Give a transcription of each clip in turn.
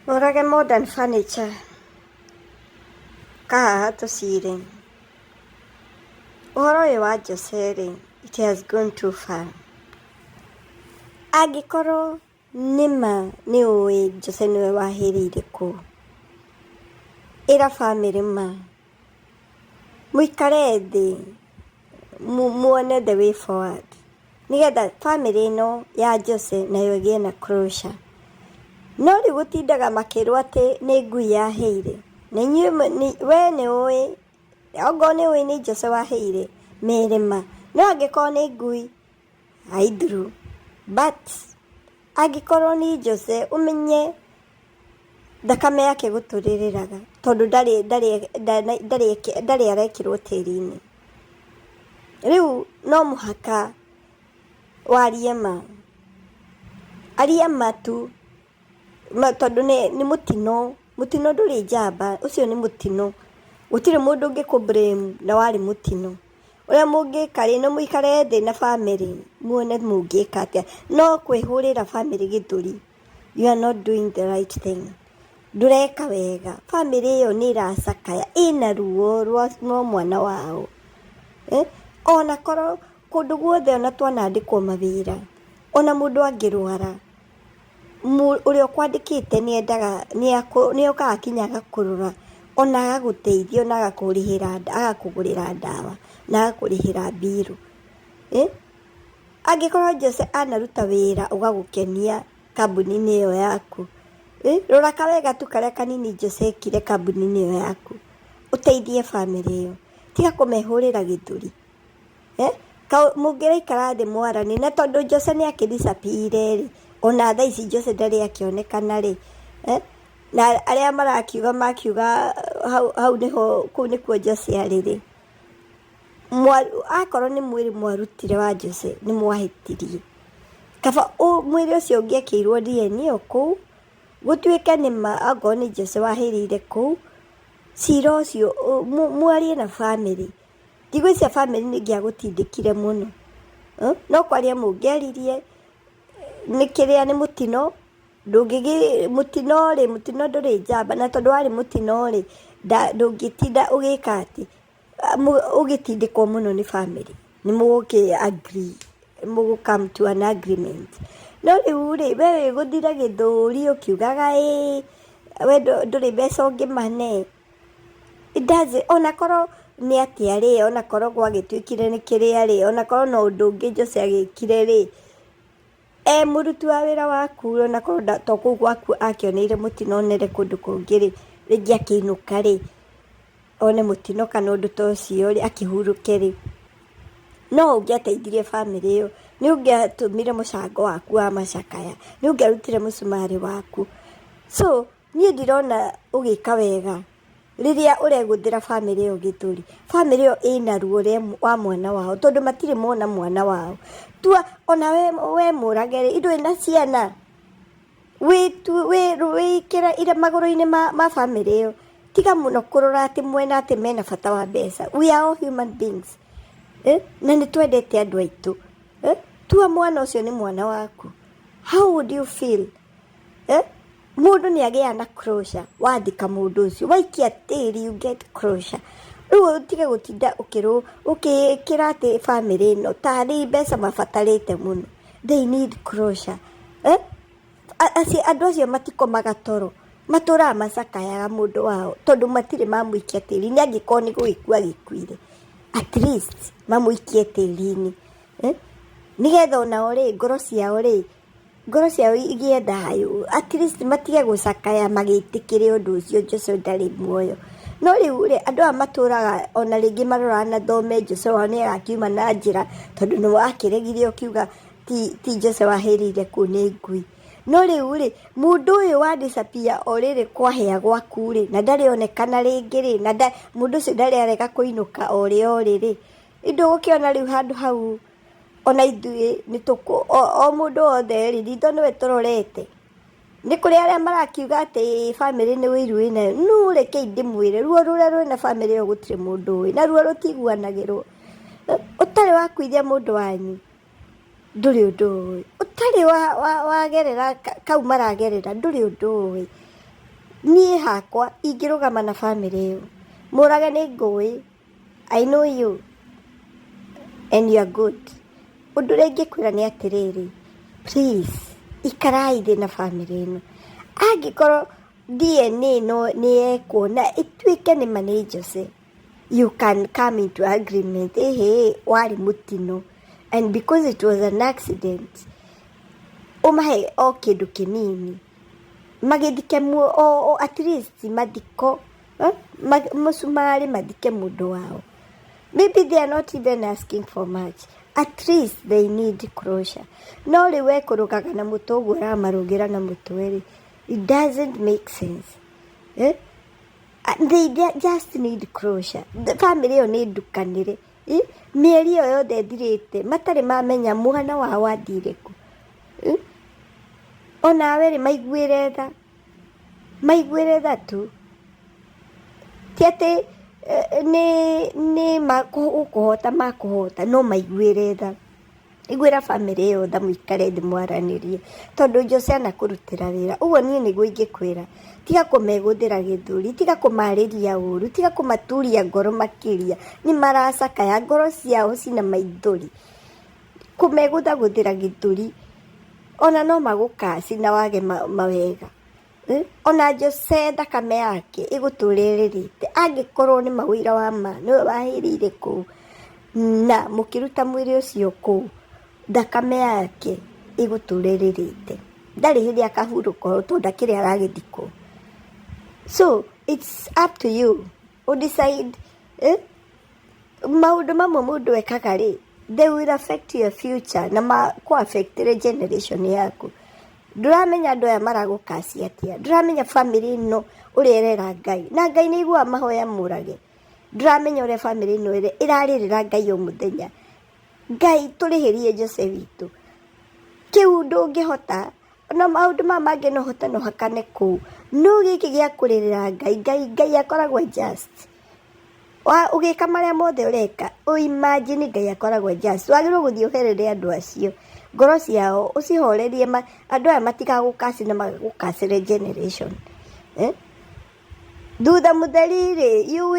Murage modern furniture. Kahaha tũcirĩ. Ũhoro ũyũ wa Jose rĩ, it has gone too far. Angĩkorwo nĩma nĩũĩ Jose nĩwe wahĩrĩire kũu, ĩra bamĩrĩ ma mũikare thĩ muone the way forward, nĩgetha bamĩrĩ ĩno ya Jose nayo ĩgĩe na closure. No rĩu gũtindaga makĩrwo atĩ nĩ ngui yahĩire. Na inyuĩ we nĩũĩ, okorwo nĩũĩ nĩ Jose wahĩire, mere ma. No angĩkorwo nĩ ngui, haiduru. But angĩkorwo nĩ Jose, ũmenye thakame yake gũtũrĩrĩraga, tondũ ndarĩ arekĩrwo tĩri-inĩ. Rĩu no mũhaka warie ma. Aria ma tu, tondũ nĩ mũtino. Mũtino ndũrĩ njamba, ũcio nĩ mũtino. Gũtirĩ mũndũ ũngĩkũ-blame na warĩ mũtino. Ũrĩa mũngĩka rĩ, no mũikare thĩ na bamĩrĩ, muone mũngĩka atĩa. No kwĩhũrĩra bamĩrĩ gĩthũri, you are not doing the right thing. Ndũreka wega. Bamĩrĩ ĩyo nĩ ĩracakaya, ĩna ruo rwa mwana wao. Ona korwo kũndũ guothe ona twanandĩkwo mawĩra, ona mũndũ angĩrwara, ũrĩa ũkwandĩkĩte nĩokaga akinya agakũrora, ona agagũteithia, ona agakũgũrĩra ndawa, na agakũrĩhĩra mbirũ. Angĩkorwo Jose anaruta wĩra ũgagũkenia kambuni-inĩ ĩyo yaku, rora kawega tu karĩa kanini Jose ekire kambuni-inĩ ĩyo yaku, ũteithie bamĩrĩ ĩyo, tiga kũmehũrĩra gĩthũri. Mũngĩraikara thĩ mwarani, na tondũ Jose nĩ akĩdisappear rĩ, ona thaa ici Jose ndarĩ akĩonekana rĩ, na arĩa makiuga hau nĩho, kũu nĩkuo Jose arĩ rĩ, akorwo nĩ mwĩrĩ mwarutire wa Jose, nĩ mwahĩtirie. Kaba mwĩrĩ ũcio ũngĩekĩirwo DNA kũu, gũtuĩke nĩma akorwo nĩ Jose wahĩrĩire kũu, cira ũcio mwarie na bamĩrĩ. Ndigwĩciria bamĩrĩ nĩngĩagũtindĩkire mũno. No kwaria mũngĩaririe, nĩ kĩrĩa nĩ mũtino, mũtino ndũrĩ njamba, na tondũ warĩ mũtino rĩ, ndũngĩtinda ũgĩka atĩ, ũgĩtindĩkwo mũno nĩ bamĩrĩ, nĩ mũgũkĩ-agree, mũgũ-come to an agreement. No rĩu rĩ, we wĩgũthira gĩthũri ũkiugaga we ndũrĩ mbeca ũngĩmane. Onakorwo nĩ atĩa rĩ, onakorwo gwagĩtuĩkire nĩ kĩrĩa rĩ, onakorwo no ũndũ ũngĩ Jose agĩkire rĩ, mũruti wa wĩra waku, onakorwo to kũu gwaku akĩoneire mũtino onere kũndũ kũngĩ rĩ, rĩngĩ akĩinũka rĩ, one mũtino kana ũndũ ta ũcio rĩ, akĩhurũke rĩ, no ũngĩateithirie bamĩrĩ ĩyo, nĩ ũngĩatũmire mũcango waku wa macakaya, nĩ ũngĩarutire mũcumarĩ waku. So niĩ ndirona ũgĩka wega rĩrĩa ũregũthĩra bamĩrĩ ĩyo gĩthũri. Bamĩrĩ ĩyo ĩna ruo wa mwana wao, tondũ matirĩ mona mwana wao. Tua ona we Murage rĩ, ndũrĩ na ciana, wĩkĩra ira magũrũ-inĩ ma bamĩrĩ ĩyo. Tiga mũno kũrora atĩ mwena atĩ mena bata wa mbeca. We are all human beings. Na nĩ twendete andũ aitũ. Tua mwana ũcio nĩ mwana waku. How would you feel? Mũndũ nĩ agĩa na closure, wathika mũndũ ũcio, waikia tĩri, you get closure. Rĩu ũtige gũtinda ũkĩkĩra atĩ bamĩrĩ ĩno, tarĩ mbeca mabatarĩte mũno. They need closure. Andũ acio matikomaga toro, matũraga macakayaga mũndũ wao, tondũ matirĩ mamũikia tĩri-inĩ, angĩkorwo nĩ gũgĩkua gĩkuire. At least mamũikie tĩri-inĩ. Nĩgetha onao rĩ, ngoro ciao igĩe thayũ. At least matige gũcakaya magĩtĩkĩre ũndũ ũcio Jose ndarĩ muoyo. No rĩu rĩ, andũ aya matũraga ona rĩngĩ maroraga na thome Jose wao nĩ agakiuma na njĩra, tondũ nĩ wakĩregire ũkiuga ti Jose wahĩrĩire kũu nĩ ngui. No rĩu rĩ, mũndũ ũyũ wa disappear o rĩrĩ kwahĩa gwaku rĩ, na ndarĩ onekana rĩngĩ rĩ, na mũndũ ũcio ndarĩ arega kũinũka o rĩ, ndũgũkĩona rĩu handũ hau. Ona ithuĩ o mũndũ wothe rĩ, ritho nĩwe tũrorete. Nĩ kũrĩ arĩa marakiuga atĩ bamĩrĩ nĩ wĩiru wĩnayo. No rekei ndĩmwĩre, ruo rũrĩa rwĩna bamĩrĩ ĩyo gũtirĩ mũndũ ũĩ, na ruo rũtiguanagĩrwo. Ũtarĩ wakuithia mũndũ wanyu, ndũrĩ ũndũ ũĩ. Ũtarĩ wagerera kau maragerera, ndũrĩ ũndũ ũĩ. niĩ hakwa ingĩrũgama na family ĩyo. Murage nĩ ngũĩ, I know you and you are good. Ũndũ ũrĩa ingĩkwĩra nĩ atĩrĩrĩ, please ikarai thĩ na family ĩno. Angĩkorwo DNA no nĩ ekwo na ĩtuĩke nĩ nĩ Jose, you can come into agreement. Warĩ mũtino, and because it was an accident, ũmahe o kĩndũ kĩnini magĩthike at least mathiko mũcumarĩ mathike mũndũ wao. Maybe they are not even asking for much. At least they need closure. No rĩu ekũrũgaga na mũtwe ũguo ũramarũgĩra na mũtwe-rĩ, it doesn't make sense. They just need closure. The family ĩyo nĩ ndukanĩre. Mĩeri ĩyo yothe ĩthirĩte matarĩ mamenya mwana wao athire kũ. Onawe-rĩ maiguĩre tha tu. Ti atĩ nĩ makũhota no maiguĩre tha. Iguĩra family ĩyo tha mũikare thĩ mwaranĩrie, tondũ Jose anakũrutĩra wĩra. Ũguo niĩ nĩguo ingĩkwĩra, tiga kũmegũthĩra gĩthũri, tiga kũmarĩria ũru, tiga kũmaturia ngoro makĩria. Nĩ maracakaya, ngoro ciao cina maithori. Kũmegũthagũthĩra gĩthũri ona no magũkaci na wage mawega. Ona Jose thakame yake ĩgũtũrĩrĩrĩte. Angĩkorwo nĩ mawĩra wa ma nĩwe wahĩrĩire kũu na mũkĩruta mwĩrĩ ũcio kũu, thakame yake ĩgũtũrĩrĩrĩte. Ndarĩ hĩndĩ akahurũka tondũ ndakĩrĩ aragĩthikwo. So it's up to you to decide. Maũndũ mamwe mũndũ ekaga-rĩ, they will affect your future na makũ-affect generation yaku. Ndũramenya andũ aya maragũkacia atĩa, ndũramenya family ĩno ũrĩa ĩrera Ngai, na Ngai nĩ aiguaga mahoya Murage. Ndũramenya ũrĩa family ĩno ĩrarĩrĩra Ngai o mũthenya. Ngai tũrĩhĩrie Jose witũ. Kĩu ndũngĩhota, na maũndũ mangĩ no hota no hakane kũu. No gĩkĩ gĩa kũrĩrĩra Ngai akoragwo just. Ũgĩka marĩa mothe ũreka, imagine Ngai akoragwo just. Wagĩrĩirwo gũthiĩ ũherere andũ acio. Ngoro ciao ũcihorerie, andũ aya matigagũkaci na magagũkacĩre generation. Thutha mũtheri-rĩ, you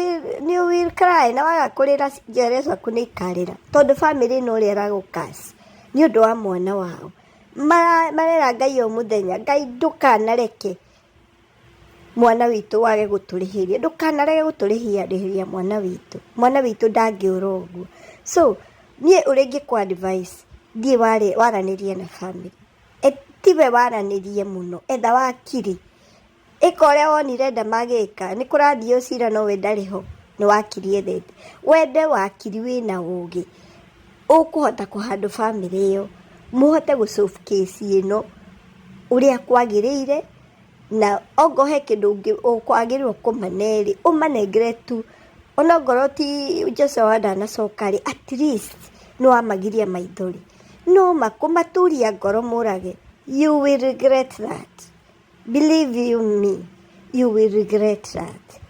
will cry na waga kũrĩra generation aku nĩ ikarĩra, tondũ family ĩno ũrĩa ĩragũkaci nĩ ũndũ wa mwana wao. Marera Ngai o mũthenya, Ngai ndũkanareke mwana witũ wage gũtũrĩhĩria, ndũkanareke gũtũrĩhĩria mwana witũ. Mwana witũ ndangĩũra ũguo. So niĩ ũrĩa ingĩkũ-advise, thiĩ waranĩrie na family. Tiwe waranĩrie mũno, etha wakiri. Ĩka ũrĩa wonire nda magĩka, nĩ kũrathiĩ ũcira no we ndarĩ ho, nĩ wakiri ethete. Wende wakiri wĩna ũgĩ, ũkũhota kũhandle family ĩyo, mũhote gũ-solve case ĩno ũrĩa kwagĩrĩire, na ongo he kĩndũ ũkwagĩrĩirwo kũmane-rĩ, ũmanengere tu. Ona ngoro ti Jose ndanacoka-rĩ, at least nĩ wamagiria maithori. No makũmaturia ngoro Murage, you will regret that. Believe you me, you will regret that.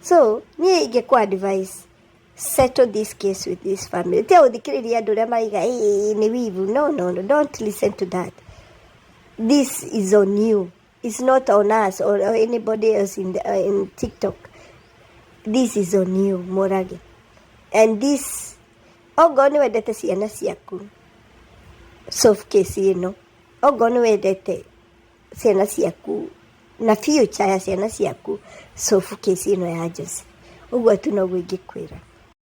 So, niĩ ingĩkũ-advise, settle this case with this family. Te ũthikĩrĩria andũ arĩa maiga nĩ wivu. No, don't listen to that. This is on you. It's not on us or anybody else in TikTok. This is on you, Murage. And this, ogo nĩ wendete ciana ciaku, solve case ĩno. Ogo nĩ wendete ciana ciaku na future ya ciana ciaku, solve case ĩno ya Jose. Ũguo tu noguo ingĩkwĩra.